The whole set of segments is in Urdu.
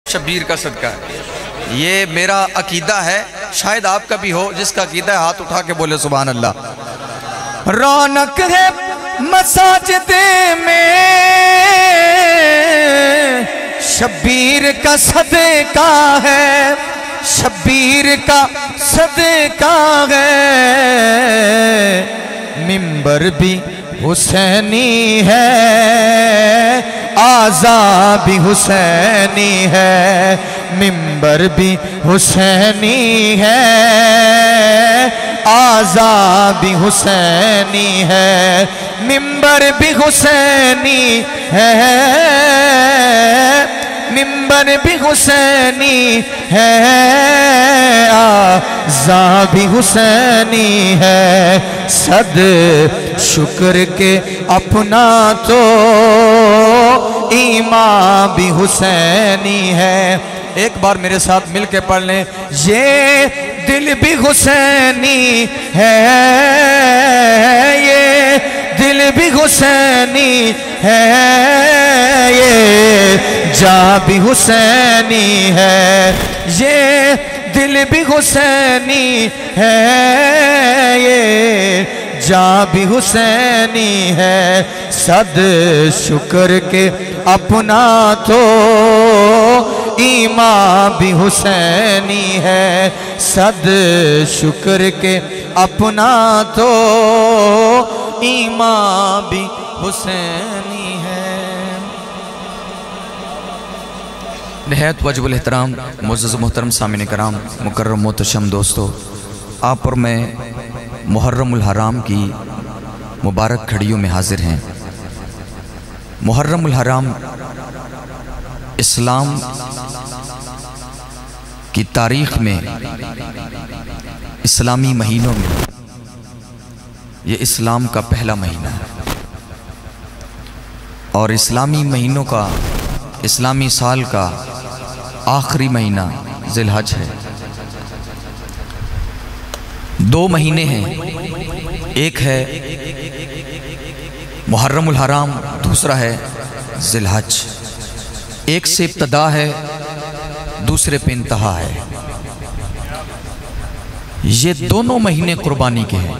شبیر کا صدقہ ہے، یہ میرا عقیدہ ہے، شاید آپ کا بھی ہو، جس کا عقیدہ ہے ہاتھ اٹھا کے بولے سبحان اللہ۔ رونق ہے مساجد میں شبیر کا صدقہ ہے، شبیر کا صدقہ ہے، منبر بھی حسینی ہے، آزا بھی حسینی ہے، منبر بھی حسینی ہے، آزا بھی حسینی ہے، منبر بھی حسینی ہے، منبر بھی حسینی ہے، آزا بھی حسینی ہے، صد شکر کے اپنا تو ایمان بھی حسینی ہے۔ ایک بار میرے ساتھ مل کے پڑھ لیں، یہ دل بھی حسینی ہے، یہ دل بھی حسینی ہے، یہ جاں بھی حسینی ہے، یہ دل بھی حسینی ہے، یہ جاں بھی حسینی ہے، صد شکر کے اپنا تو ایمان بھی حسینی ہے، صد شکر کے اپنا تو ایمان بھی حسینی ہے۔ نہایت واجب الاحترام معزز محترم سامعین کرام، مکرم محتشم دوستو، آپ اور میں محرم الحرام کی مبارک گھڑیوں میں حاضر ہیں۔ محرم الحرام اسلام کی تاریخ میں، اسلامی مہینوں میں یہ اسلام کا پہلا مہینہ ہے، اور اسلامی مہینوں کا، اسلامی سال کا آخری مہینہ ذی الحج ہے۔ دو مہینے ہیں، ایک ہے محرم الحرام، دوسرا ہے ذی الحج۔ ایک سے ابتدا ہے، دوسرے پہ انتہا ہے۔ یہ دونوں مہینے قربانی کے ہیں،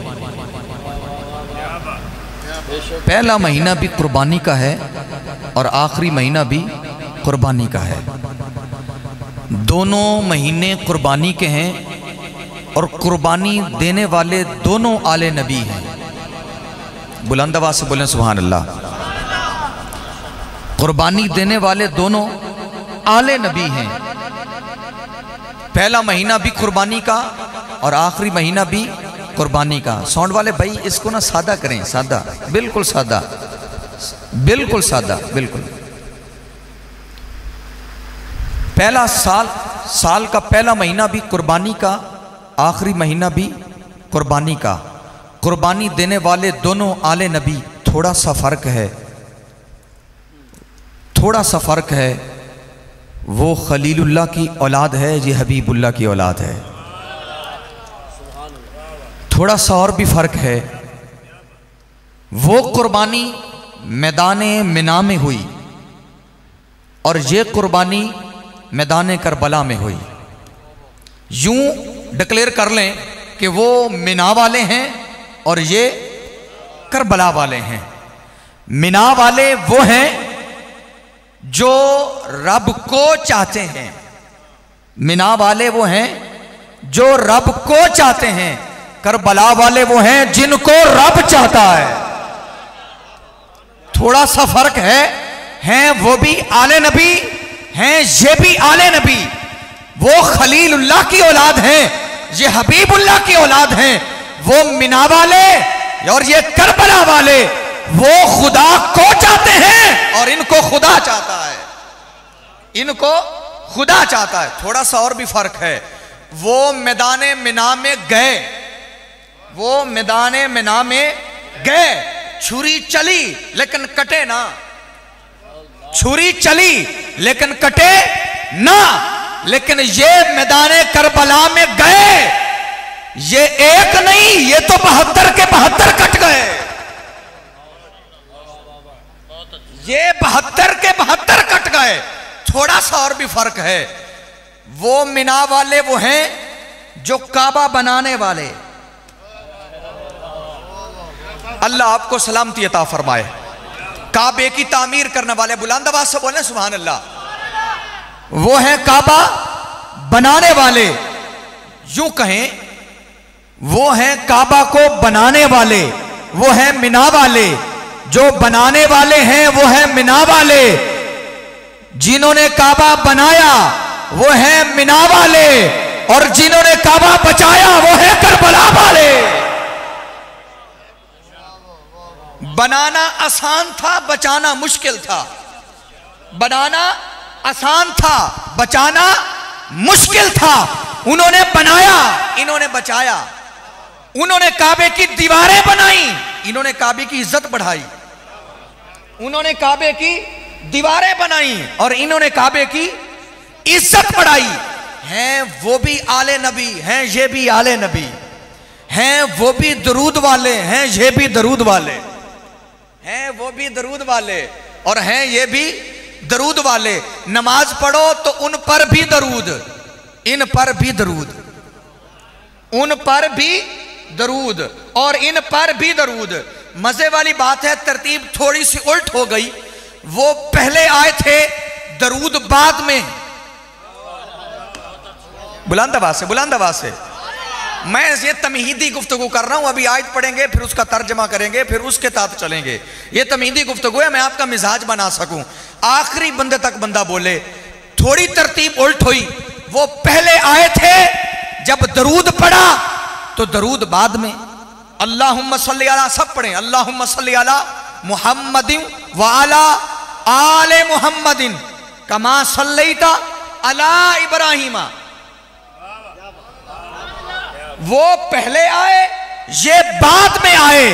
پہلا مہینہ بھی قربانی کا ہے اور آخری مہینہ بھی قربانی کا ہے۔ دونوں مہینے قربانی کے ہیں اور قربانی دینے والے دونوں آل نبی ہیں۔ بلند آواز سے بولیں سبحان اللہ۔ قربانی دینے والے دونوں آل نبی ہیں، پہلا مہینہ بھی قربانی کا اور آخری مہینہ بھی قربانی کا۔ ساؤنڈ والے بھائی اس کو نا سادہ کریں، سادہ، بالکل سادہ، بالکل سادہ، بالکل۔ پہلا سال کا پہلا مہینہ بھی قربانی کا، آخری مہینہ بھی قربانی کا۔ قربانی دینے والے دونوں آل نبی، تھوڑا سا فرق ہے، تھوڑا سا فرق ہے، وہ خلیل اللہ کی اولاد ہے، یہ حبیب اللہ کی اولاد ہے۔ تھوڑا سا اور بھی فرق ہے، وہ قربانی میدان منا میں ہوئی اور یہ قربانی میدان کربلا میں ہوئی۔ یوں ڈکلیئر کر لیں کہ وہ منا والے ہیں اور یہ کربلا والے ہیں۔ منا والے وہ ہیں جو رب کو چاہتے ہیں، منا والے وہ ہیں جو رب کو چاہتے ہیں، کربلا والے وہ ہیں جن کو رب چاہتا ہے۔ تھوڑا سا فرق ہے، ہیں وہ بھی آل نبی ہیں، یہ بھی آل نبی۔ وہ خلیل اللہ کی اولاد ہیں، یہ حبیب اللہ کی اولاد ہیں۔ وہ منا والے اور یہ کربلا والے، وہ خدا کو چاہتے ہیں اور ان کو خدا چاہتا ہے، ان کو خدا چاہتا ہے۔ تھوڑا سا اور بھی فرق ہے، وہ میدان منا میں گئے، وہ میدان منا میں گئے، چھری چلی لیکن کٹے نہ، چھری چلی لیکن کٹے نہ۔ لیکن یہ میدان کربلا میں گئے، یہ ایک نہیں، یہ تو 72 کے 72 کٹ گئے۔ یہ 72 کے 72 کٹ گئے۔ تھوڑا سا اور بھی فرق ہے. وہ مینا والے وہ ہیں جو کعبہ بنانے والے. اللہ آپ کو سلامتی عطا فرمائے. کعبے کی تعمیر کرنے والے, بلند آواز سے بولیں سبحان اللہ. وہ ہیں کعبہ بنانے والے. یوں کہیں وہ ہیں کعبہ کو بنانے والے, وہ ہیں مینا والے. جو بنانے والے ہیں وہ ہیں مینا والے. جنہوں نے کعبہ بنایا وہ ہیں مینا والے, اور جنہوں نے کعبہ بچایا وہ ہیں کربلا والے. بنانا آسان تھا, بچانا مشکل تھا. بنانا آسان تھا, بچانا مشکل تھا. انہوں نے بنایا, انہوں نے بچایا. انہوں نے کعبے کی دیواریں بنائی, انہوں نے کعبے کی عزت بڑھائی. انہوں نے کعبے کی دیواریں بنائی اور انہوں نے کعبے کی عزت بڑھائی. ہیں وہ بھی آل نبی, ہیں یہ بھی آل نبی. ہیں وہ بھی درود والے, ہیں یہ بھی درود والے. ہیں وہ بھی درود والے اور ہیں یہ بھی درود والے. نماز پڑھو تو ان پر بھی درود, ان پر بھی درود, ان پر بھی درود اور ان پر بھی درود. مزے والی بات ہے, ترتیب تھوڑی سی الٹ ہو گئی. وہ پہلے آئے تھے, درود بعد میں. بلند آواز سے, بلند آواز سے. میں یہ تمہیدی گفتگو کر رہا ہوں. ابھی آیت پڑھیں گے, پھر اس کا ترجمہ کریں گے, پھر اس کے تحت چلیں گے. یہ تمہیدی گفتگو ہے, میں آپ کا مزاج بنا سکوں. آخری بندے تک بندہ بولے. تھوڑی ترتیب الٹ ہوئی. وہ پہلے آئے تھے, جب درود پڑھا تو درود بعد میں. اللہم صلی علی, سب پڑھیں اللہم صلی علی محمد وعلی آل محمد کما صلیت علی ابراہیم. وہ پہلے آئے, یہ بعد میں آئے.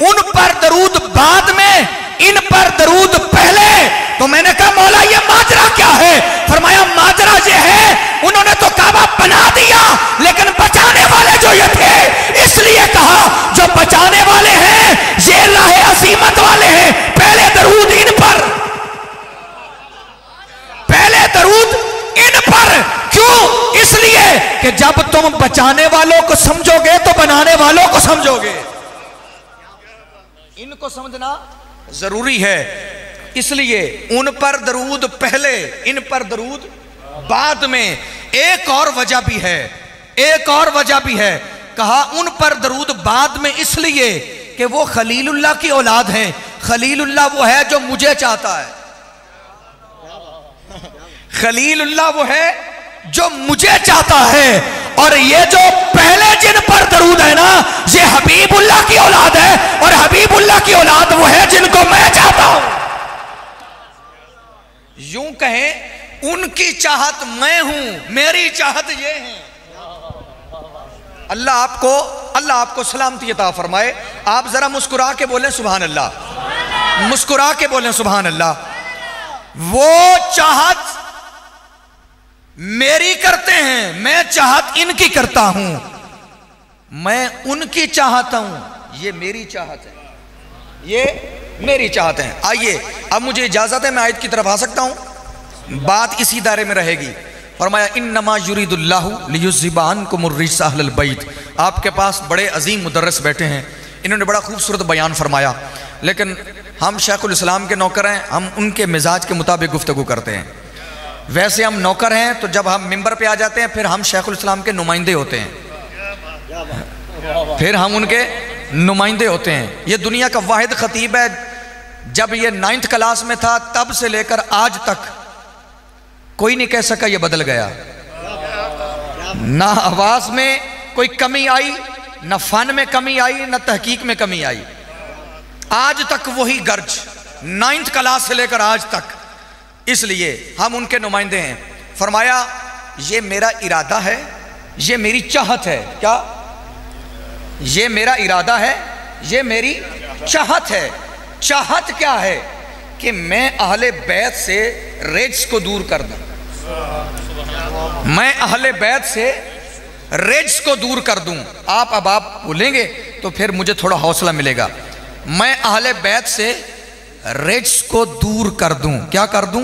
ان پر درود بعد میں, ان پر درود پہلے. تو میں نے کہا مولا یہ ماجرا کیا ہے؟ فرمایا ماجرا یہ ہے, انہوں نے تو کعبہ بنا دیا لیکن بچانے والے جو یہ تھے, اس لیے کہا جو بچانے والے ہیں یہ راہ عظیمت والے ہیں. پہلے درود ان پر, پہلے درود ان پر. کیوں؟ اس لیے کہ جب تم بچانے والوں کو سمجھو گے تو بنانے والوں کو سمجھو گے. ان کو سمجھنا ضروری ہے. اس لیے ان پر درود پہلے, ان پر درود بعد میں. ایک اور وجہ بھی ہے, ایک اور وجہ بھی ہے. کہا ان پر درود بعد میں اس لیے کہ وہ خلیل اللہ کی اولاد ہیں. خلیل اللہ وہ ہے جو مجھے چاہتا ہے. خلیل اللہ وہ ہے جو مجھے چاہتا ہے. اور یہ جو پہلے جن پر درود ہے نا, یہ حبیب اللہ کی اولاد ہے. اور حبیب اللہ کی اولاد وہ ہے جن کو میں چاہتا ہوں. یوں کہیں ان کی چاہت میں ہوں, میری چاہت یہ ہے. اللہ آپ کو سلامتی عطا فرمائے. آپ ذرا مسکرا کے بولیں سبحان اللہ, مسکرا کے بولیں سبحان اللہ. وہ چاہت میری کرتے ہیں, میں چاہت ان کی کرتا ہوں. میں ان کی چاہتا ہوں, یہ میری چاہت ہے, یہ میری چاہت ہے. آئیے اب مجھے اجازت ہے, میں آیت کی طرف آ سکتا ہوں, بات اسی دائرے میں رہے گی. فرمایا انما یرید اللہ لیذھب عنکم الرجس اہل البیت. آپ کے پاس بڑے عظیم مدرس بیٹھے ہیں, انہوں نے بڑا خوبصورت بیان فرمایا. لیکن ہم شیخ الاسلام کے نوکر ہیں, ہم ان کے مزاج کے مطابق گفتگو کرتے ہیں. ویسے ہم نوکر ہیں تو جب ہم ممبر پہ آ جاتے ہیں پھر ہم شیخ الاسلام کے نمائندے ہوتے ہیں, پھر ہم ان کے نمائندے ہوتے ہیں. یہ دنیا کا واحد خطیب ہے, جب یہ 9th کلاس میں تھا تب سے لے کر آج تک کوئی نہیں کہہ سکا یہ بدل گیا. نہ آواز میں کوئی کمی آئی, نہ فن میں کمی آئی, نہ تحقیق میں کمی آئی. آج تک وہی گرج, 9th کلاس سے لے کر آج تک. اس لیے ہم ان کے نمائندے ہیں. فرمایا یہ میرا ارادہ ہے, یہ میری چاہت ہے. کیا؟ یہ میرا ارادہ ہے, یہ میری چاہت ہے. چاہت کیا ہے؟ کہ میں اہل بیت سے رجس کو دور کر دوں. میں اہل بیت سے رجس کو دور کر دوں. آپ بولیں گے تو پھر مجھے تھوڑا حوصلہ ملے گا. میں اہل بیت سے رجس کو دور کر دوں. کیا کر دوں؟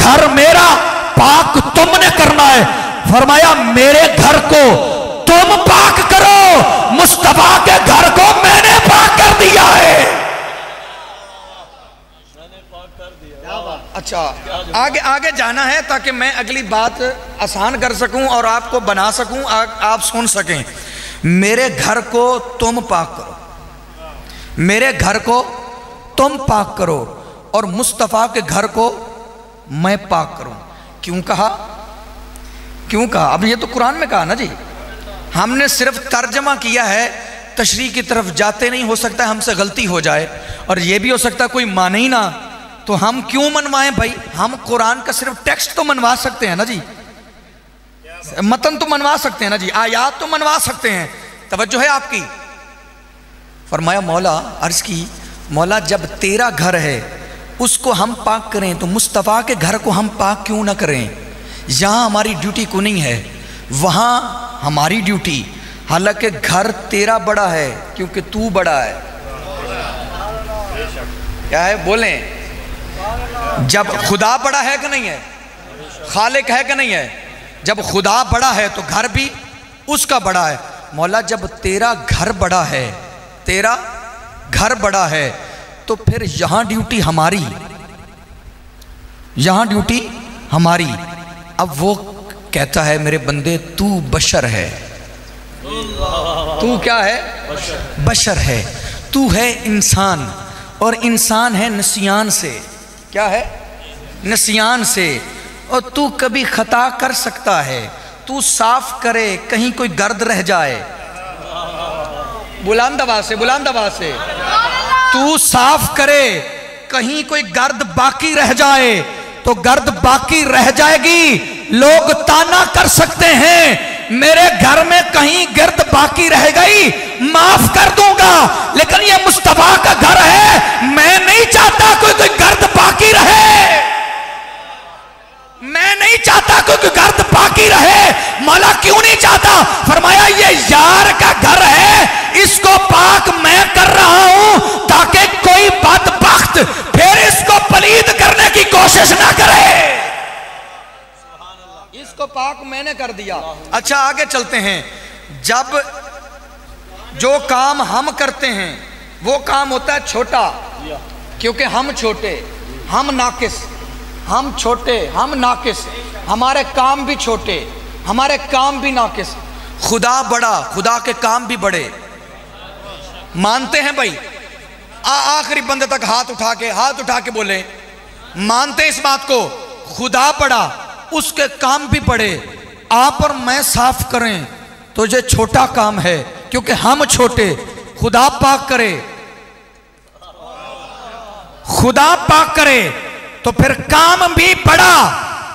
گھر میرا پاک تم نے کرنا ہے. فرمایا میرے گھر کو تم پاک کرو، مصطفیٰ کے گھر کو میں نے پاک کر دیا ہے. اچھا آگے جانا ہے تاکہ میں اگلی بات آسان کر سکوں اور آپ کو بنا سکوں، آپ سن سکیں. میرے گھر کو تم پاک کرو، میرے گھر کو تم پاک کرو اور مصطفیٰ کے گھر کو میں پاک کروں. کیوں کہا؟ اب یہ تو قرآن میں کہا نا جی. ہم نے صرف ترجمہ کیا ہے، تشریح کی طرف جاتے نہیں. ہو سکتا ہے ہم سے غلطی ہو جائے اور یہ بھی ہو سکتا ہے کوئی مانے ہی نہ، تو ہم کیوں منوائیں بھائی؟ ہم قرآن کا صرف ٹیکسٹ تو منوا سکتے ہیں نا جی، متن تو منوا سکتے ہیں نا جی، آیات تو منوا سکتے ہیں. توجہ ہے آپ کی. فرمایا مولا، عرض کی مولا جب تیرا گھر ہے اس کو ہم پاک کریں تو مصطفیٰ کے گھر کو ہم پاک کیوں نہ کریں؟ یہاں ہماری ڈیوٹی کو نہیں ہے، وہاں ہماری ڈیوٹی. حالانکہ گھر تیرا بڑا ہے کیونکہ تو بڑا ہے. کیا ہے بولیں؟ جب خدا بڑا ہے کہ نہیں ہے، خالق ہے کہ نہیں ہے، جب خدا بڑا ہے تو گھر بھی اس کا بڑا ہے. مولا جب تیرا گھر بڑا ہے، تیرا گھر بڑا ہے تو پھر یہاں ڈیوٹی ہماری، یہاں ڈیوٹی ہماری. اب وہ کہتا ہے میرے بندے تو بشر ہے. تو کیا ہے؟ بشر ہے. تو ہے انسان، اور انسان ہے نسیان سے. کیا ہے؟ نسیان سے. اور تو کبھی خطا کر سکتا ہے. تو صاف کرے کہیں کوئی گرد رہ جائے. بلند آواز سے، بلند آواز سے. تو صاف کرے کہیں کوئی گرد باقی رہ جائے تو گرد باقی رہ جائے گی. لوگ تانا کر سکتے ہیں میرے گھر میں کہیں گرد باقی رہ گئی، معاف کر دوں گا، لیکن یہ مصطفیٰ کا گھر ہے، میں نہیں چاہتا کوئی گرد باقی رہے، میں نہیں چاہتا کوئی گرد باقی رہے. مولا کیوں نہیں چاہتا؟ فرمایا یہ یار کا گھر ہے، اس کو پاک میں کر رہا ہوں تاکہ کوئی بدبخت پھر اس کو پلید کرنے کی کوشش نہ کرے. اس کو پاک میں نے کر دیا. اچھا آگے چلتے ہیں. جب جو کام ہم کرتے ہیں وہ کام ہوتا ہے چھوٹا، کیونکہ ہم چھوٹے، ہم ناقص، ہم چھوٹے، ہم ناقص، ہمارے کام بھی چھوٹے، ہمارے کام بھی ناقص. خدا بڑا، خدا کے کام بھی بڑے. مانتے ہیں بھائی؟ آخری بندے تک ہاتھ اٹھا کے بولیں مانتے اس بات کو؟ خدا بڑا، اس کے کام بھی بڑے. آپ اور میں صاف کریں تو یہ چھوٹا کام ہے کیونکہ ہم چھوٹے. خدا پاک کرے، خدا پاک کرے تو پھر کام بھی بڑا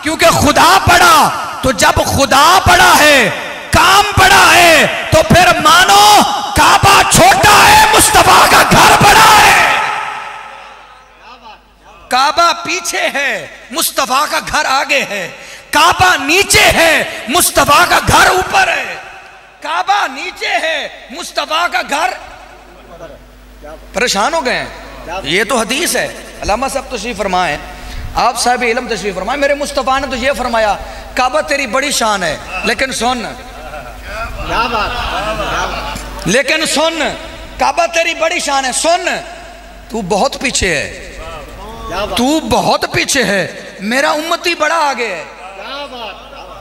کیونکہ خدا بڑا. تو جب خدا بڑا ہے، کام بڑا ہے، تو پھر مانو کعبہ چھوٹا ہے، مصطفیٰ کا گھر بڑا ہے. کعبہ پیچھے ہے، مصطفیٰ کا گھر آگے ہے. کعبہ نیچے ہے، مصطفیٰ کا گھر اوپر ہے. کعبہ نیچے ہے، مصطفیٰ کا گھر. پریشان ہو گئے ہیں؟ یہ تو حدیث ہے. علامہ صاحب تشریف فرمائیں، آپ صاحب علم تشریف فرمائیں. میرے مصطفیٰ نے تو یہ فرمایا کعبہ تیری بڑی شان ہے، لیکن سن، لیکن سن، کعبہ تیری بڑی شان ہے، سن، تو بہت پیچھے ہے، تو بہت پیچھے ہے. میرا امتی بڑا آگے ہے.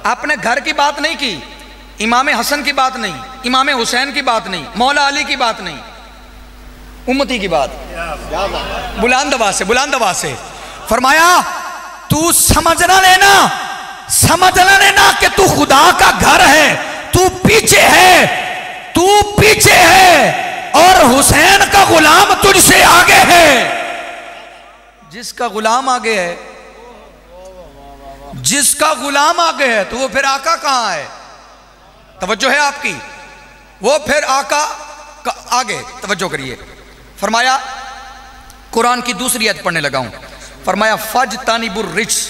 آپ نے گھر کی بات نہیں کی، امام حسن کی بات نہیں، امام حسین کی بات نہیں، مولا علی کی بات نہیں، امتی کی بات. بلند آواز سے، بلند آواز سے. فرمایا تو سمجھ نہ لینا کہ تو خدا کا گھر ہے. تو پیچھے ہے، تو پیچھے ہے، اور حسین کا غلام تجھ سے آگے ہے. جس کا غلام آگے ہے، جس کا غلام آگے ہے تو وہ پھر آقا کہاں ہے؟ توجہ ہے آپ کی؟ وہ پھر آقا آگے. توجہ کریے. فرمایا قرآن کی دوسری آیت پڑھنے لگا ہوں. فرمایا فَجْتَنِبُ الرِّجْسَ،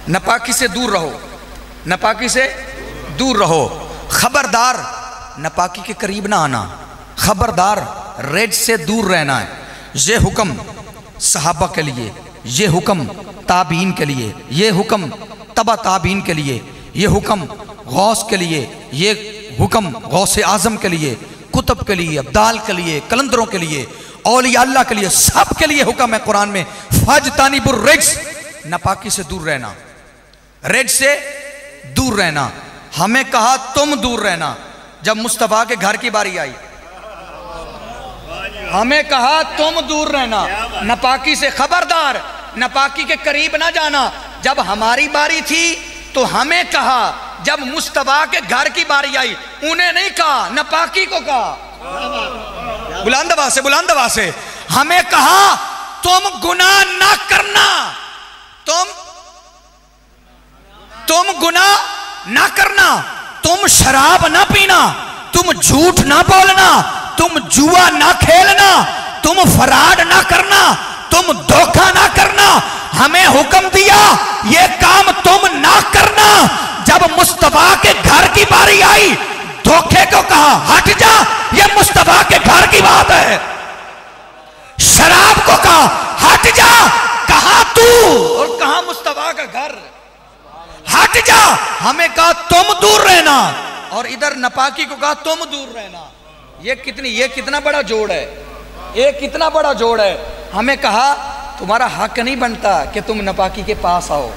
ناپاکی سے دور رہو، ناپاکی سے دور رہو. خبردار ناپاکی کے قریب نہ آنا، خبردار رج سے دور رہنا ہے. یہ حکم صحابہ کے لیے، یہ حکم تابعین کے لیے، یہ حکم تبع تابعین کے لیے، یہ حکم غوث کے لیے، یہ حکم غوث اعظم کے لیے، کتب کے لیے، ابدال کے لیے، کلندروں کے لیے، اولیاء اللہ کے لیے، سب کے لیے حکم ہے قرآن میں، فاجتانب الرجس، ناپاکی سے دور رہنا، رجس سے دور رہنا. ہمیں کہا تم دور رہنا. جب مصطفیٰ کے گھر کی باری آئی ہمیں کہا تم دور رہنا، ناپاکی سے خبردار، ناپاکی کے قریب نہ جانا. جب ہماری باری تھی تو ہمیں کہا، جب مصطفیٰ کے گھر کی باری آئی انہیں نہیں کہا، ناپاکی کو کہا. بلند آواز سے ہمیں کہا تم گناہ نہ کرنا، تم گناہ نہ کرنا، تم شراب نہ پینا، تم جھوٹ نہ بولنا، تم جوا نہ کھیلنا، تم فراڈ نہ کرنا، تم دھوکہ نہ کرنا. ہمیں حکم دیا یہ کام تم نہ کرنا. جب مصطفیٰ کے گھر کی باری آئی دھوکے کو کہا ہٹ جا، یہ مصطفیٰ کے گھر کی بات ہے. شراب کو کہا ہٹ جا، کہاں تو اور کہاں مصطفیٰ کا گھر، ہٹ جا. ہمیں کہا تم دور رہنا، اور ادھر ناپاکی کو کہا تم دور رہنا. یہ کتنا بڑا جوڑ ہے، یہ کتنا بڑا جوڑ ہے. ہمیں کہا تمہارا حق نہیں بنتا کہ تم ناپاکی کے پاس آؤ،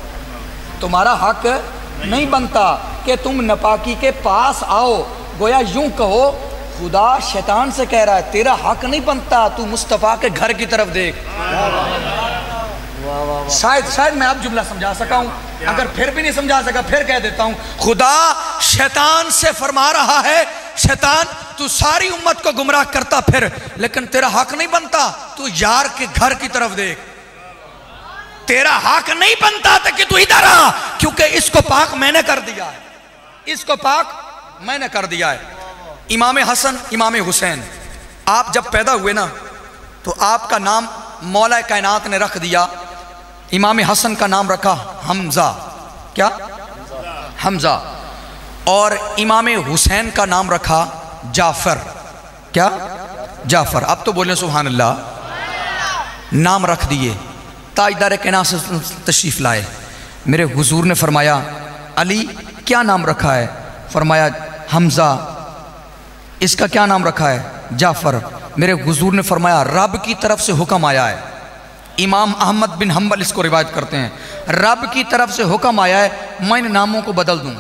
تمہارا حق نہیں بنتا کہ تم ناپاکی کے پاس آؤ. گویا یوں کہو خدا شیطان سے کہہ رہا ہے تیرا حق نہیں بنتا، تو مصطفیٰ کے گھر کی طرف دیکھ. شاید میں اب جملہ سمجھا سکا ہوں، اگر پھر بھی نہیں سمجھا سکا پھر کہہ دیتا ہوں. خدا شیطان سے فرما رہا ہے شیطان تو ساری امت کو گمراہ کرتا پھر، لیکن تیرا حق نہیں بنتا، تو یار کے گھر کی طرف دیکھ. تیرا حق نہیں بنتا تھا کہ تو ادھر آ، کیونکہ اس کو پاک میں نے کر دیا ہے، اس کو پاک میں نے کر دیا ہے. امام حسن امام حسین آپ جب پیدا ہوئے نا تو آپ کا نام مولا کائنات نے رکھ دیا. امام حسن کا نام رکھا حمزہ، کیا حمزہ، اور امام حسین کا نام رکھا جعفر، کیا جعفر. اب تو بولیں سبحان اللہ. نام رکھ دیے. تاجدار کائنات سے تشریف لائے. میرے حضور نے فرمایا علی کیا نام رکھا ہے؟ فرمایا حمزہ. اس کا کیا نام رکھا ہے؟ جعفر. میرے حضور نے فرمایا رب کی طرف سے حکم آیا ہے. امام احمد بن حنبل اس کو روایت کرتے ہیں، رب کی طرف سے حکم آیا ہے میں ان ناموں کو بدل دوں،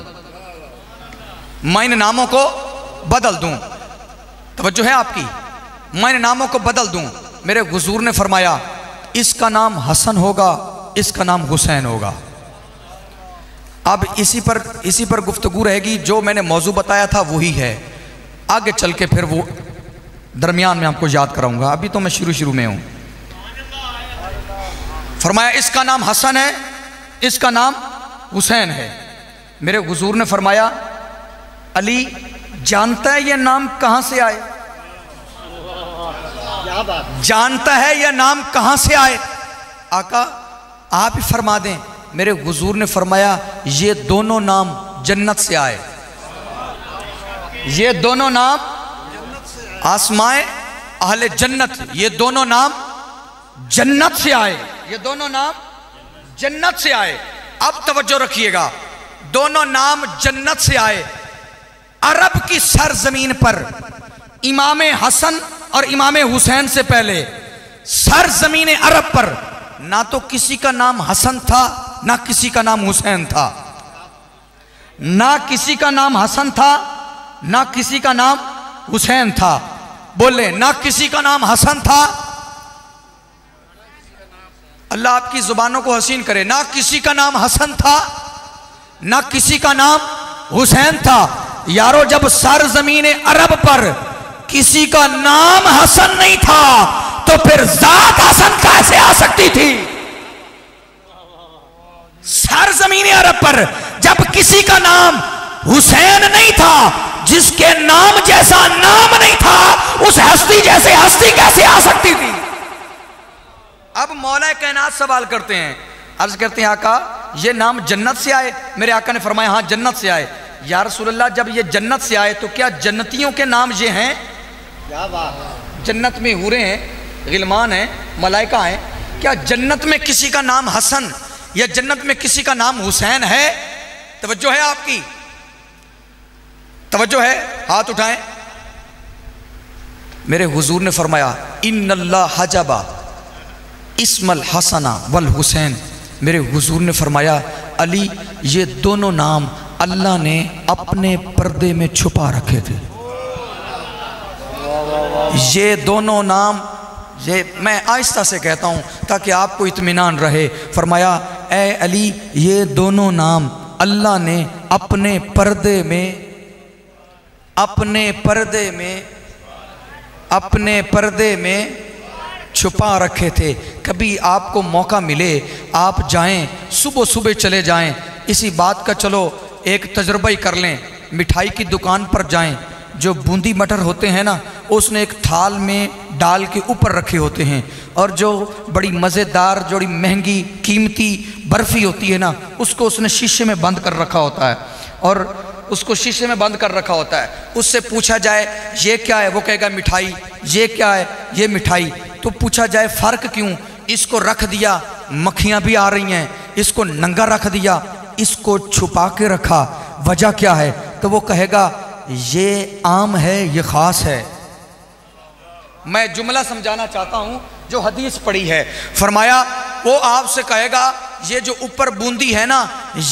میں ان ناموں کو بدل دوں. توجہ ہے آپ کی؟ میں ان ناموں کو بدل دوں. میرے حضور نے فرمایا اس کا نام حسن ہوگا، اس کا نام حسین ہوگا. اب اسی پر گفتگو رہے گی. جو میں نے موضوع بتایا تھا وہی ہے، آگے چل کے پھر وہ درمیان میں آپ کو یاد کراؤں گا. ابھی تو میں شروع میں ہوں. فرمایا اس کا نام حسن ہے، اس کا نام حسین ہے. میرے حضور نے فرمایا علی جانتا ہے یہ نام کہاں سے آئے؟ جانتا ہے یہ نام کہاں سے آئے؟ آقا آپ ہی فرما دیں. میرے حضور نے فرمایا یہ دونوں نام جنت سے آئے. یہ دونوں نام آسمائے اہل جنت، یہ دونوں نام جنت سے آئے. یہ دونوں نام جنت سے آئے. اب توجہ رکھیے گا، دونوں نام جنت سے آئے. عرب کی سرزمین پر امام حسن اور امام حسین سے پہلے سرزمین عرب پر نہ تو کسی کا نام حسن تھا نہ کسی کا نام حسین تھا، نہ کسی کا نام حسن تھا نہ کسی کا نام حسین تھا. بولے نہ کسی کا نام حسن تھا. اللہ آپ کی زبانوں کو حسین کرے. نہ کسی کا نام حسن تھا نہ کسی کا نام حسین تھا. یارو جب سرزمین عرب پر کسی کا نام حسن نہیں تھا تو پھر ذات حسن کیسے آ سکتی تھی؟ سرزمین عرب پر جب کسی کا نام حسین نہیں تھا، جس کے نام جیسا نام نہیں تھا، اس ہستی جیسے ہستی کیسے آ سکتی تھی؟ اب مولا کائنات سوال کرتے ہیں، عرض کرتے ہیں آقا یہ نام جنت سے آئے؟ میرے آقا نے فرمایا ہاں جنت سے آئے. یا رسول اللہ جب یہ جنت سے آئے تو کیا جنتیوں کے نام یہ ہیں؟ جنت میں حوریں ہیں، غلمان ہیں، ملائکہ ہیں، کیا جنت میں کسی کا نام حسن، یا جنت میں کسی کا نام حسین ہے؟ توجہ ہے آپ کی؟ توجہ ہے؟ ہاتھ اٹھائیں۔ میرے حضور نے فرمایا ان اللہ حجبا اسم الحسن والحسین، میرے حضور نے فرمایا علی یہ دونوں نام اللہ نے اپنے پردے میں چھپا رکھے تھے۔ یہ دونوں نام، یہ میں آہستہ سے کہتا ہوں تاکہ آپ کو اطمینان رہے، فرمایا اے علی یہ دونوں نام اللہ نے اپنے پردے میں چھپا رکھے تھے۔ کبھی آپ کو موقع ملے آپ جائیں، صبح چلے جائیں، اسی بات کا چلو ایک تجربہ ہی کر لیں، مٹھائی کی دکان پر جائیں، جو بوندی مٹر ہوتے ہیں نا اس نے ایک تھال میں ڈال کے اوپر رکھے ہوتے ہیں، اور جو بڑی مزیدار بڑی مہنگی قیمتی برفی ہوتی ہے نا اس کو اس نے شیشے میں بند کر رکھا ہوتا ہے، اور اس کو شیشے میں بند کر رکھا ہوتا ہے۔ اس سے پوچھا جائے یہ کیا ہے، وہ کہے گا مٹھائی۔ یہ کیا ہے؟ یہ مٹھائی۔ تو پوچھا جائے فرق کیوں؟ اس کو رکھ دیا مکھیاں بھی آ رہی ہیں، اس کو ننگا رکھ دیا، اس کو چھپا کے رکھا، وجہ کیا ہے؟ تو وہ کہے گا یہ عام ہے یہ خاص ہے۔ میں جملہ سمجھانا چاہتا ہوں جو حدیث پڑھی ہے، فرمایا وہ آپ سے کہے گا یہ جو اوپر بوندی ہے نا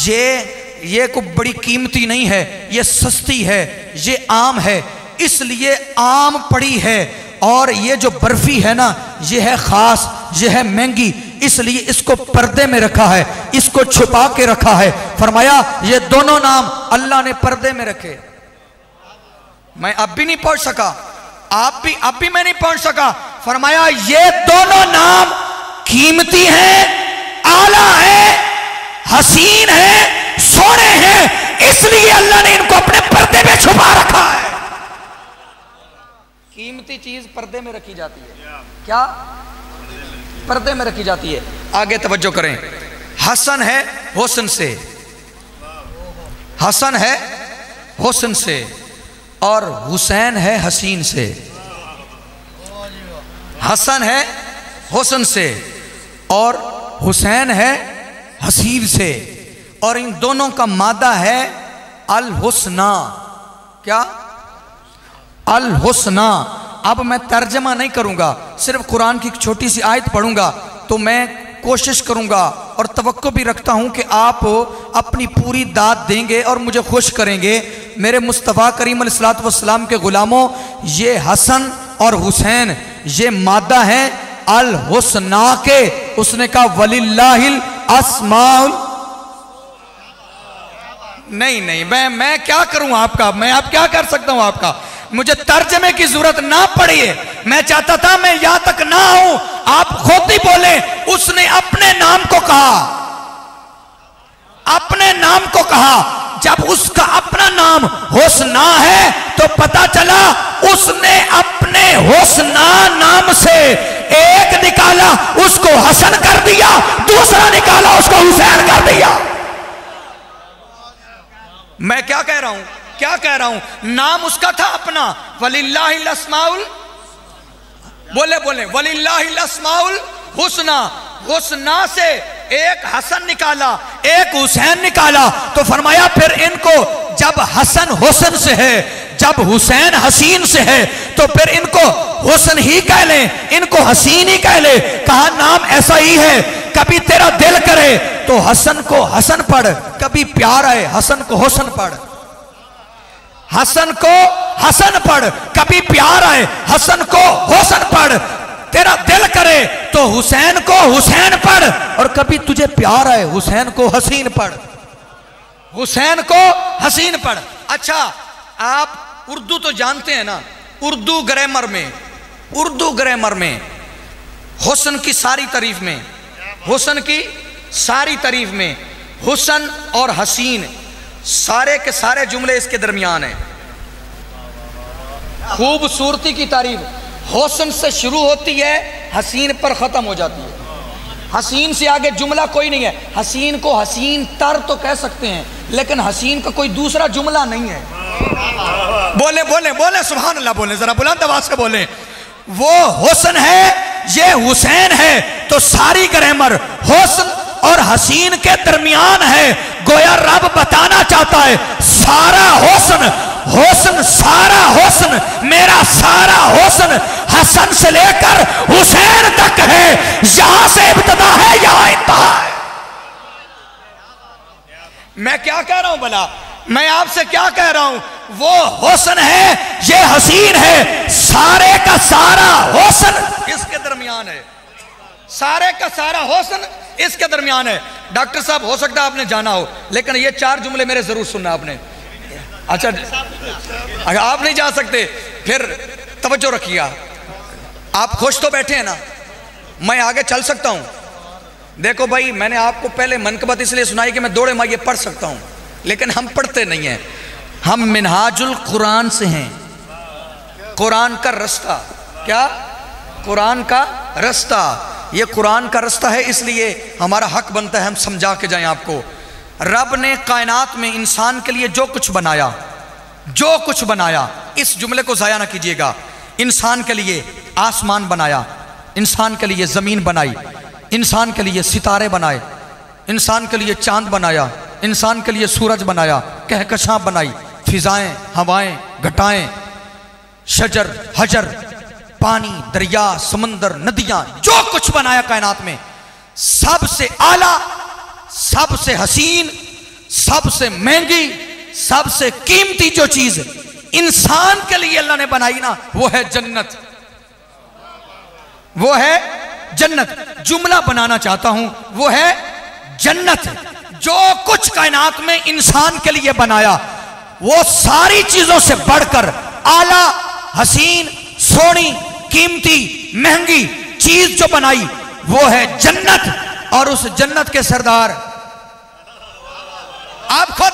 یہ کوئی بڑی قیمتی نہیں ہے، یہ سستی ہے، یہ عام ہے، اس لیے عام پڑی ہے، اور یہ جو برفی ہے نا یہ ہے خاص، یہ ہے مہنگی، اس لیے اس کو پردے میں رکھا ہے، اس کو چھپا کے رکھا ہے۔ فرمایا یہ دونوں نام اللہ نے پردے میں رکھے۔ میں اب بھی نہیں پہنچ سکا، اب بھی میں نہیں پہنچ سکا۔ فرمایا یہ دونوں نام قیمتی ہیں، اعلیٰ ہیں، حسین ہیں، سونے ہیں، اس لیے اللہ نے ان کو اپنے پردے میں چھپا رکھا ہے۔ قیمتی چیز پردے میں رکھی جاتی ہے، کیا؟ پردے میں رکھی جاتی ہے۔ آگے توجہ کریں، حسن ہے حسن سے، حسن ہے حسن سے، اور حسین ہے حسین سے۔ حسن ہے حسن سے اور حسین ہے حسین سے، اور ان دونوں کا مادہ ہے الحسنہ۔ کیا؟ الحسنہ۔ اب میں ترجمہ نہیں کروں گا، صرف قرآن کی ایک چھوٹی سی آیت پڑھوں گا، تو میں کوشش کروں گا اور توقع بھی رکھتا ہوں کہ آپ اپنی پوری داد دیں گے اور مجھے خوش کریں گے۔ میرے مصطفیٰ کریم علیہ السلام کے غلاموں، یہ حسن اور حسین یہ مادہ ہیں الحسنہ کے۔ اس نے کہا وَلِلَّهِ الْأَسْمَاءُ نہیں میں کیا کروں آپ کا، میں آپ کیا کر سکتا ہوں آپ کا، مجھے ترجمے کی ضرورت نہ پڑی ہے۔ میں چاہتا تھا میں یہاں تک نہ ہوں، آپ خود ہی بولیں اس نے اپنے نام کو کہا، اپنے نام کو کہا۔ جب اس کا اپنا نام حسنہ ہے تو پتا چلا اس نے اپنے حسنہ نام سے ایک نکالا اس کو حسن کر دیا، دوسرا نکالا اس کو حسین کر دیا۔ میں کیا کہہ رہا ہوں؟ نام اس کا تھا اپنا، وَلِلَّهِ الْأَسْمَاءُ بولے وَلِلَّهِ الْأَسْمَاءُ الْحُسْنَى، حسنہ سے ایک حسن نکالا ایک حسین نکالا۔ تو فرمایا پھر ان کو جب حسن حسن سے ہے، جب حسین حسین سے ہے، تو پھر ان کو حسن ہی کہہ لیں، ان کو حسین ہی کہہ لیں۔ کہا نام ایسا ہی ہے، کبھی تیرا دل کرے تو حسن کو حسن پڑھ، کبھی پیار آئے حسن کو حسن پڑھ، حسن کو حسن پڑھ، کبھی پیار آئے حسن کو حسن پڑھ۔ تیرا دل کرے تو حسین کو حسین پڑھ، اور کبھی تجھے پیار آئے حسین کو حسین پڑھ، حسین کو حسین پڑھ۔ اچھا آپ اردو تو جانتے ہیں نا، اردو گرامر میں حسن کی ساری تعریف میں، حسن کی ساری تعریف میں حسن اور حسین سارے کے سارے جملے اس کے درمیان ہیں۔ خوبصورتی کی تعریف حسن سے شروع ہوتی ہے، حسین پر ختم ہو جاتی ہے۔ حسین سے آگے جملہ کوئی نہیں ہے۔ حسین کو حسین تر تو کہہ سکتے ہیں، لیکن حسین کا کوئی دوسرا جملہ نہیں ہے۔ بولے سبحان اللہ، بولیں ذرا بلند آواز سے بولیں۔ وہ حسن ہے، یہ حسین ہے، تو ساری گرامر حسن اور حسین کے درمیان ہے. گویا رب بتانا چاہتا ہے سارا حسن سارا حسن میرا سارا حسن حسن سے لے کر حسین تک ہے. یہاں سے ابتدا ہے یہاں انتہا ہے. میں کیا کہہ رہا ہوں بھلا؟ میں آپ سے کیا کہہ رہا ہوں؟ وہ حسن ہے یہ حسین ہے. سارے کا سارا حسن اس کے درمیان ہے. سارے کا سارا حسن اس کے درمیان ہے. ڈاکٹر صاحب ہو سکتا ہے آپ نے جانا ہو لیکن یہ 4 جملے میرے ضرور سننا آپ نے. اچھا اگر آپ نہیں جا سکتے پھر توجہ رکھیے. آپ خوش تو بیٹھے ہیں نا؟ میں آگے چل سکتا ہوں. دیکھو بھائی میں نے آپ کو پہلے منقبت اس لیے سنائی کہ میں دوڑے ماں یہ پڑھ سکتا ہوں لیکن ہم پڑھتے نہیں ہیں. ہم منہاج القرآن سے ہیں. قرآن کا رستہ کیا؟ قرآن کا رستہ. یہ قرآن کا رستہ ہے اس لیے ہمارا حق بنتا ہے ہم سمجھا کے جائیں آپ کو. رب نے کائنات میں انسان کے لیے جو کچھ بنایا اس جملے کو ضائع نہ کیجئے گا. انسان کے لیے آسمان بنایا, انسان کے لیے زمین بنائی, انسان کے لیے ستارے بنائے, انسان کے لیے چاند بنایا, انسان کے لیے سورج بنایا, کہکشاں بنائی, فضائیں, ہوائیں, گھٹائیں, شجر, حجر, پانی, دریا, سمندر, ندیاں, جو کچھ بنایا کائنات میں سب سے اعلیٰ, سب سے حسین, سب سے مہنگی, سب سے قیمتی جو چیز انسان کے لیے اللہ نے بنائی نا وہ ہے جنت. وہ ہے جنت. جملہ بنانا چاہتا ہوں وہ ہے جنت. جو کچھ کائنات میں انسان کے لیے بنایا وہ ساری چیزوں سے بڑھ کر اعلیٰ, حسین, سونی, قیمتی, مہنگی چیز جو بنائی وہ ہے جنت. اور اس جنت کے سردار آپ خود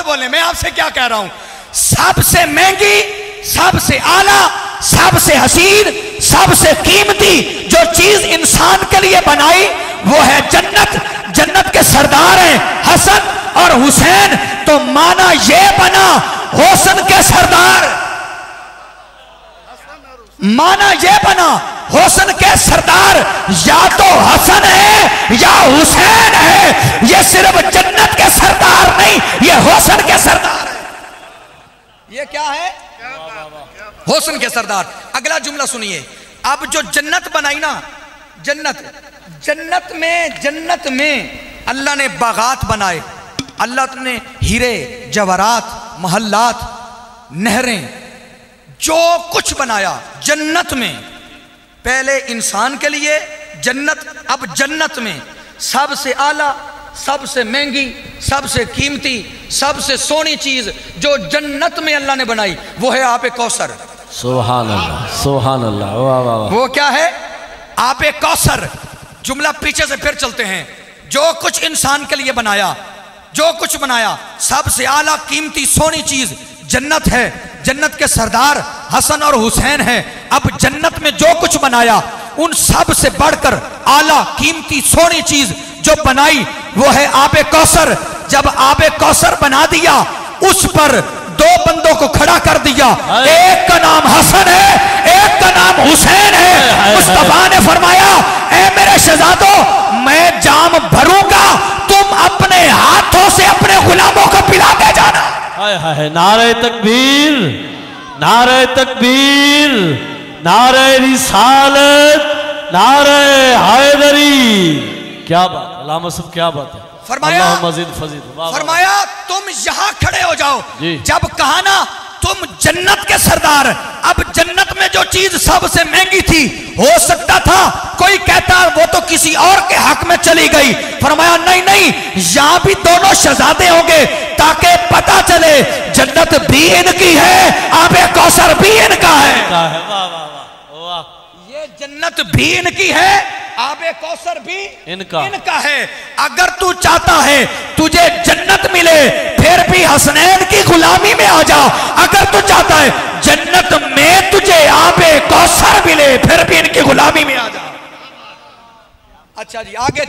بولیں میں آپ سے کیا کہہ رہا ہوں؟ سب سے مہنگی, سب سے اعلیٰ, سب سے حسین, سب سے قیمتی جو چیز انسان کے لیے بنائی وہ ہے جنت. جنت کے سردار ہیں حسن اور حسین. تو معنی یہ بنا حسن کے سردار, معنی یہ بنا حسن کے سردار یا تو حسن ہے یا حسین ہے. یہ صرف جنت کے سردار نہیں یہ حسن کے سردار ہے. یہ کیا ہے؟ حسن کے سردار. اگلا جملہ سنیے. اب جو جنت بنائی نا, جنت میں اللہ نے باغات بنائے, اللہ نے ہیرے, جواہرات, محلات, نہریں, جو کچھ بنایا جنت میں. پہلے انسان کے لیے جنت, اب جنت میں سب سے اعلیٰ, سب سے مہنگی, سب سے قیمتی, سب سے سونی چیز جو جنت میں اللہ نے بنائی وہ ہے آب کوثر. سبحان اللہ, سبحان اللہ, واہ واہ واہ. وہ کیا ہے؟ آب کوثر. جملہ پیچھے سے پھر چلتے ہیں. جو کچھ انسان کے لیے بنایا, جو کچھ بنایا سب سے اعلیٰ, قیمتی, سونی چیز جنت ہے. جنت کے سردار حسن اور حسین ہیں. اب جنت میں جو کچھ بنایا ان سب سے بڑھ کر اعلیٰ, قیمتی, سونی چیز جو بنائی وہ ہے آب کوثر. جب آب کوثر بنا دیا اس پر 2 بندوں کو کھڑا کر دیا. ایک کا نام حسن ہے, ایک کا نام حسین ہے. مصطفیٰ نے فرمایا اے میرے شہزادوں میں جام بھروں گا, تم اپنے ہاتھوں سے اپنے غلاموں کو پلا کے جانا. نعرہ تکبیر, نعرہ تکبیر, نعرہ رسالت, نعرہ حیدری. کیا بات علامہ صاحب, کیا بات ہے. فرمایا تم یہاں کھڑے ہو جاؤ. جب کہا نا تم جنت کے سردار, اب جنت میں جو چیز سب سے مہنگی تھی ہو سکتا تھا کوئی کہتا وہ تو کسی اور کے حق میں چلی گئی. فرمایا نہیں, یہاں بھی دونوں شہزادے ہوں گے تاکہ پتا چلے جنت بھی ان کی ہے, آب کوثر بھی ان کا ہے. یہ جنت بھی ان کی ہے, آب کوثر بھی ان کا ہے. اگر تو چاہتا ہے تجھے جنت ملے پھر بھی حسنین کی غلامی میں آ جا. اگر تو چاہتا ہے جنت میں تجھے آب کوثر ملے پھر بھی ان کی غلامی میں آ جا. اچھا جی آگے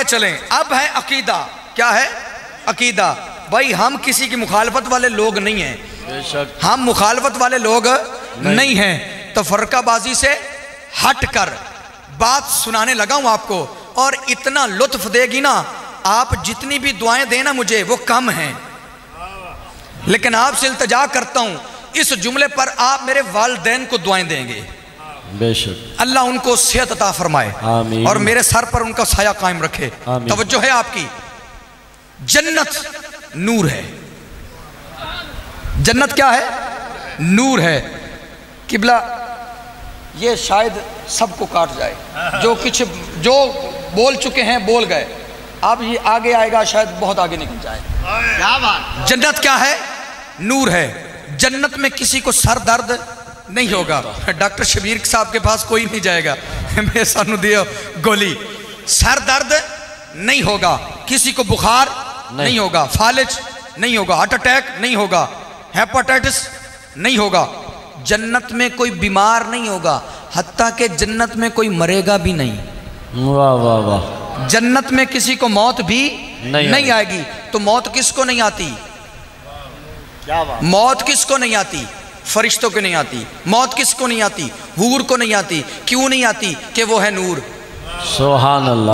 چلیں. اب ہے عقیدہ. کیا ہے؟ عقیدہ. بھائی ہم کسی کی مخالفت والے لوگ نہیں ہیں, ہم مخالفت والے لوگ نہیں ہیں. تو فرقہ بازی سے ہٹ کر بات سنانے لگا ہوں آپ کو. اور اتنا لطف دے گی نا، آپ جتنی بھی دعائیں دینا مجھے وہ کم ہیں، لیکن آپ سے التجا کرتا ہوں اس جملے پر آپ میرے والدین کو دعائیں دیں گے، بے شک اللہ ان کو صحت عطا فرمائے آمین، اور میرے سر پر ان کا سایہ قائم رکھے۔ آمین۔ توجہ ہے آپ کی، جنت نور ہے، جنت کیا ہے؟ نور ہے۔ قبلہ یہ شاید سب کو کاٹ جائے، جو بول چکے ہیں بول گئے، اب یہ آگے آئے گا شاید بہت آگے نکل جائے۔ جنت کیا ہے؟ نور ہے۔ جنت میں کسی کو سر درد نہیں ہوگا، ڈاکٹر شبیر صاحب کے پاس کوئی نہیں جائے گا، میں سانو دیو گولی، سر درد نہیں ہوگا، کسی کو بخار نہیں ہوگا، فالج نہیں ہوگا، ہارٹ اٹیک نہیں ہوگا، ہیپاٹائٹس نہیں ہوگا، جنت میں کوئی بیمار نہیں ہوگا، حتیٰ کہ جنت میں کوئی مرے گا بھی نہیں۔ واہ واہ واہ، جنت میں کسی کو موت بھی نہیں آئے گی۔ تو موت کس کو نہیں آتی؟ موت کس کو نہیں آتی؟ فرشتوں کو نہیں آتی۔ موت کس کو نہیں آتی؟ حور کو نہیں آتی۔ کیوں نہیں آتی؟ کہ وہ ہے نور۔ سبحان اللہ۔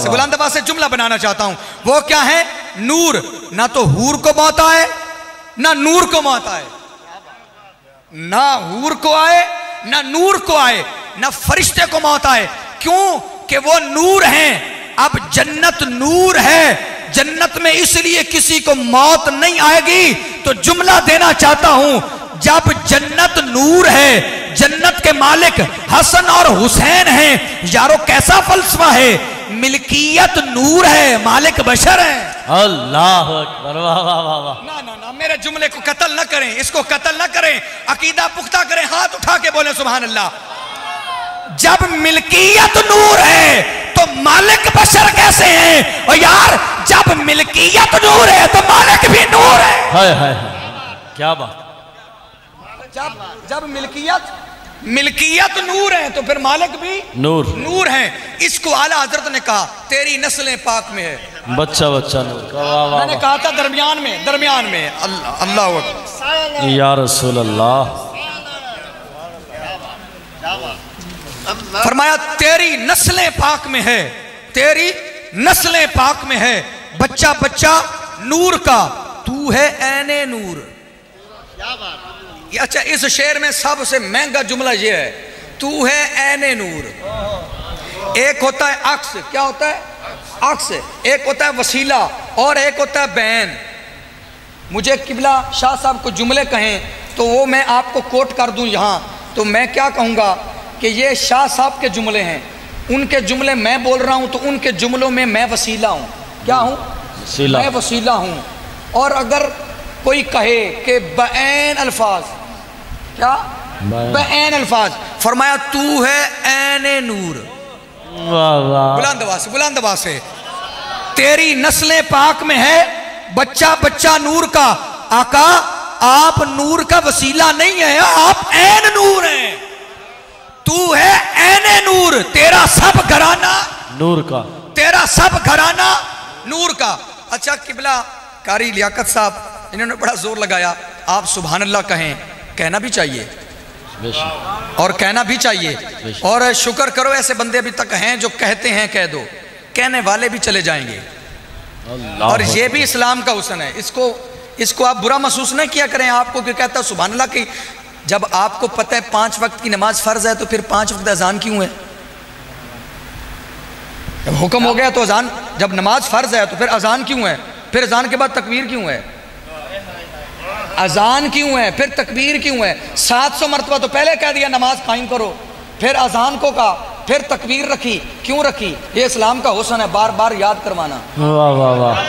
بلند آواز سے جملہ بنانا چاہتا ہوں، وہ کیا ہے؟ نور۔ نہ تو حور کو موت آئے نہ نور کو موت آئے، نہ حور کو آئے نہ نور کو آئے، نہ فرشتے کو موت آئے۔ کیوں؟ کہ وہ نور ہیں۔ اب جنت نور ہے، جنت میں اس لیے کسی کو موت نہیں آئے گی۔ تو جملہ دینا چاہتا ہوں، جب جنت نور ہے، جنت کے مالک حسن اور حسین ہیں، یارو کیسا فلسفہ ہے؟ ملکیت نور ہے، مالک بشر ہیں۔ اللہ اکبر، واہ واہ واہ واہ۔ نہ میرے جملے کو قتل نہ کریں، اس کو قتل نہ کریں، عقیدہ پختہ کریں، ہاتھ اٹھا کے بولیں سبحان اللہ۔ جب ملکیت نور ہے تو مالک بشر کیسے ہیں؟ اور یار جب ملکیت نور ہے تو مالک بھی نور ہے۔ ہائے ہائے کیا بات۔ جب ملکیت نور ہے تو پھر مالک بھی نور ہیں۔ اس کو اعلیٰ حضرت نے کہا تیری نسلیں پاک میں ہے، بچہ بچہ نور کا، واہ واہ میں نے کہا تھا درمیان میں اللہ اکبر یا رسول اللہ۔ فرمایا تیری نسلیں پاک میں ہے، تیری نسلیں پاک میں ہے، بچہ بچہ نور کا، تو ہے عین نور۔ اچھا اس شعر میں سب سے مہنگا جملہ یہ ہے، تو ہے عین نور۔ ایک ہوتا ہے عکس، کیا ہوتا ہے؟ عکس۔ ایک ہوتا ہے وسیلہ اور ایک ہوتا ہے بیان۔ مجھے قبلہ شاہ صاحب کو جملے کہیں تو وہ میں آپ کو کوٹ کر دوں یہاں، تو میں کیا کہوں گا کہ یہ شاہ صاحب کے جملے ہیں، ان کے جملے میں بول رہا ہوں تو ان کے جملوں میں میں وسیلہ ہوں۔ کیا ہوں؟ میں وسیلہ ہوں۔ اور اگر کوئی کہے کہ بعین الفاظ، کیا؟ بعین الفاظ، فرمایا تو ہے عین نور۔ بلند آواز سے تیری نسلیں پاک میں ہے، بچہ بچہ نور کا۔ آقا آپ نور کا وسیلہ نہیں ہے، آپ عین نور ہیں، تو ہے عین نور، تیرا سب گھرانہ نور کا، تیرا سب گھرانہ نور کا۔ اچھا قبلہ قاری لیاقت صاحب انہوں نے بڑا زور لگایا، آپ سبحان اللہ کہیں، کہنا بھی چاہیے اور کہنا بھی چاہیے، اور شکر کرو ایسے بندے ابھی تک ہیں جو کہتے ہیں کہہ دو، کہنے والے بھی چلے جائیں گے، اور یہ بھی اسلام کا حسن ہے۔ اس کو آپ برا محسوس نہ کیا کریں، آپ کو کہ کہتا ہے سبحان اللہ کی، جب آپ کو پتہ ہے 5 وقت کی نماز فرض ہے تو پھر 5 وقت اذان کیوں ہے؟ جب حکم ہو گیا تو اذان، جب نماز فرض ہے تو پھر اذان کیوں ہے؟ پھر اذان کے بعد تکبیر کیوں ہے؟ اذان کیوں ہے؟ پھر تکبیر کیوں ہے؟ 700 مرتبہ تو پہلے کہہ دیا نماز قائم کرو، پھر اذان کو کہا، پھر تکبیر رکھی، کیوں رکھی؟ یہ اسلام کا حسن ہے، بار بار یاد کروانا۔ واہ واہ واہ۔